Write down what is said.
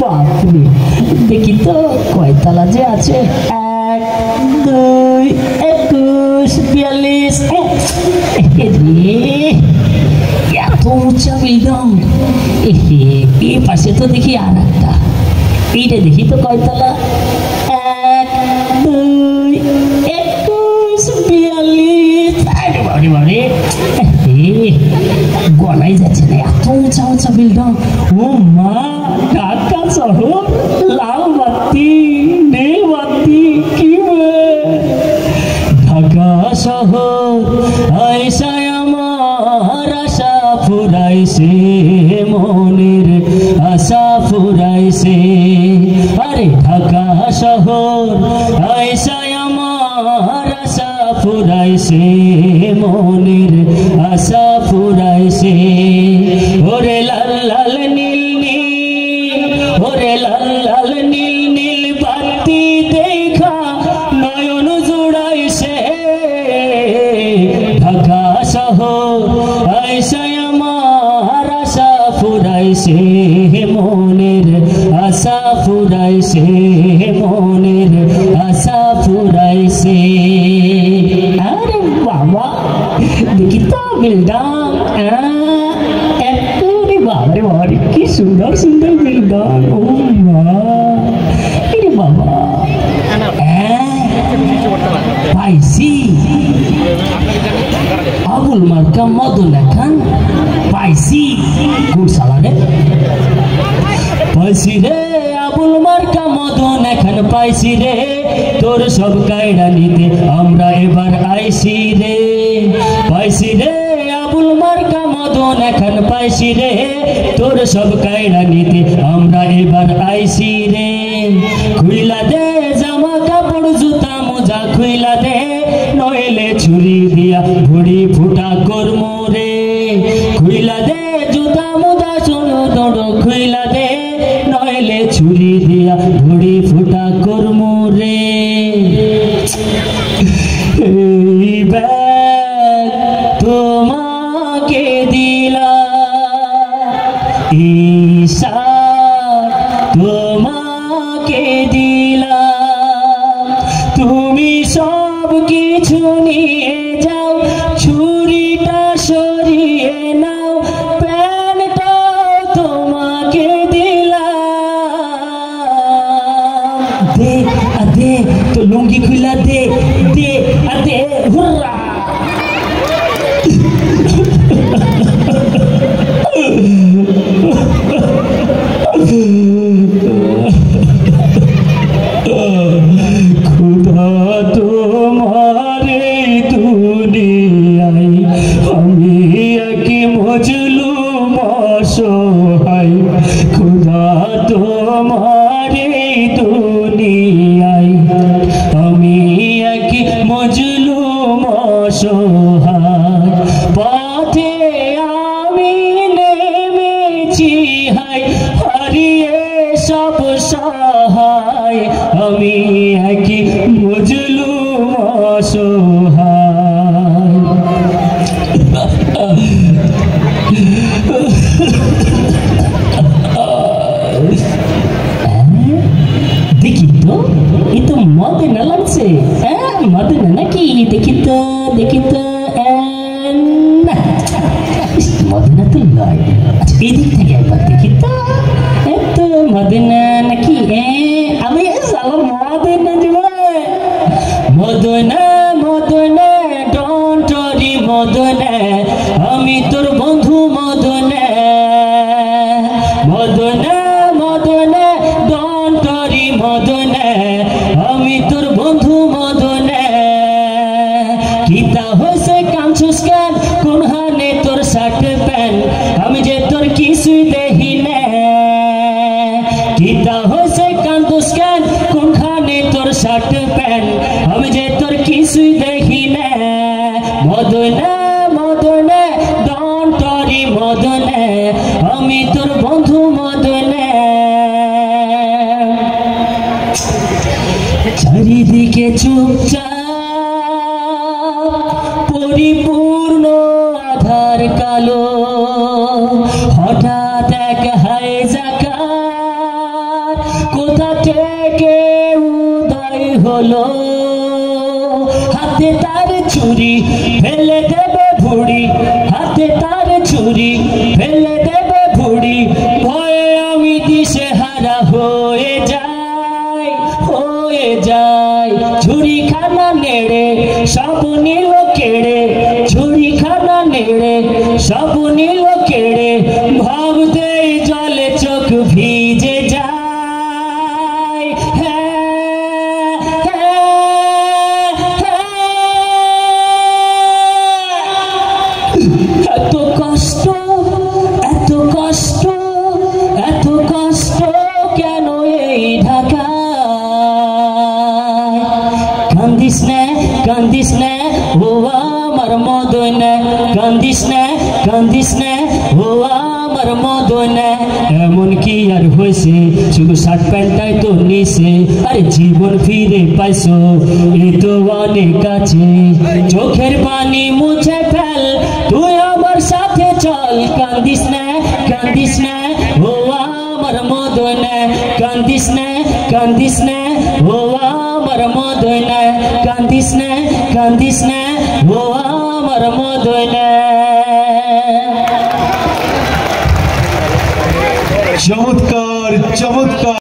বাপরে দেখি তো কয়তলা যে আছে 1 2 21 42 এত উঁচা বিল্ডিং এই পাশে তো দেখি আর একটা এইটা দেখি তো কয়তলা 1 2 21 42 গনাই যাচ্ছে না এত উঁচা উঁচা বিল্ডিং ও মা ঢাকা শহর লাল বাতি নীল বাতি কি ঢাকা শহর আয়সায় আমার আশা ফুরাইছে মনের আশা ফুরাইছে আরে ঢাকা শহর আয়সায় আমার আশা ফুরাইছে মনের আশা ফুরাইছে ওরে লাল লাল নীল নীল ওরে লাল লাল নীল নীল বাতি দেখা নয়ন জুড়াইছে ঢাকা শহর আয়সায় আমার আশা ফুরাইছে মনের আশা ফুরাইছে মনের আশা ফুরাইছে আরে বাবা দেখি তো বিল্ডিং একেবারে বাবারে বাবারে কি সুন্দর সুন্দর বিল্ডিং ও মা রে বাবা পাইছি আবুল মার্কা মদন খান পাইছি গুড সালারে পাইছি রে আবুল মার্কা মদন খান পাইছি রে তোর সব কায়দা নিতে আমরা এবার আইছি রে পাইছি রে আবুল মার্কা মদন খান পাইছি রে তোর সব কায়দা নিতে আমরা এবার আইছি রে খুইলা দে জামা কাপড় জুতা মোজা খুইলা দে নইলে ছুরি দিয়া ভুড়ি ফুটা করমু রে খুইলা দে জুতা মোজা সোনো দড়ো খুইলা দে নইলে ছুরি দিয়া ভুড়ি ফুটা করমু রে এই ব্যাগ তোমাকে দিলা ঈশা তোমাকে দিলাম তুমি সব কিছু নিয়ে যাও ছুরিটা সরিয়ে নাও প্যানটাও তোমাকে দিলাম দে দে তো লুঙ্গি খুলা দে দে দে হুররা खुदा तुम्हारे दुनियाई हमी की मजलूम असहाय खुदा तुम्हारे दुनियाई हमी की मजलूम असहाय पथे आमी नेमेছি হাই হারিয়ে সব সহায় আমি একই মজলুম অসহায় দেখি তো এ তো মদনা লাগছে হ্যাঁ মদনা নাকি দেখি তো মদনা তো নয় আচ্ছা এদিক থেকে একবার দেখি তো এত মদনা নাকি আমি সালা মদনা দিবে মদনা মদনা ডোন্ট ওরি মদনা আমি তোর বন্ধু মদনা মদনা মদনা ডোন্ট ওরি মদনা আমি তোর বন্ধু মদনা কিতা হইছে কামছুস কেন কোন হানে তোর শার্ট প্যান্ট আমি যে তোর কিছুই দেখি না কিতা হইছে কান্দুস কেন কোনখানে তোর শার্ট প্যান্ট আমি যে তোর কিছুই দেখি না মদনা মদনা ডোন্ট ওরি মদনা আমি তোর বন্ধু মদনা চারিদিকে চুপচাপ পরিপূর্ণ আধার কালো হঠাৎ হঠাৎ এক হায় জাকার কোথা থেকে উদয় হলো, হাতে তার ছুরি ফেলে দেবে ভুড়ি, হাতে তার ছুরি ফেলে দেবে ভুড়ি, ভয়ে আমি দিশেহারা হয়ে যাই, হয়ে যাই। ছুরি খানা নেড়ে সব নিল কেড়ে, ছুরি খানা নেড়ে সব নিল কেড়ে, ভাবতেই জলে চোখ ভিজে যায়। এত কষ্ট, এত কষ্ট, এত কষ্ট কেন এই ঢাকা? কান্দিস না, কান্দিস না ও আমার মদনা, কান্দিস না, কান্দিস না ও আমার মদনা। এমন কি আর হয়েছে, শুধু শার্ট প্যান্টটাই তো নিছে, আরে জীবন ফিরে পাইছো এই তো অনেক কাছে। চোখের পানি মুছে ফেল, তুই আমার সাথে চল। কান্দিস না, কান্দিস না ও আমার মদনা, কান্দিস না, কান্দিস না ও আমার মদনা, কান্দিস না, কান্দিস না ও আমার মদনা। চমৎকার, চমৎকার।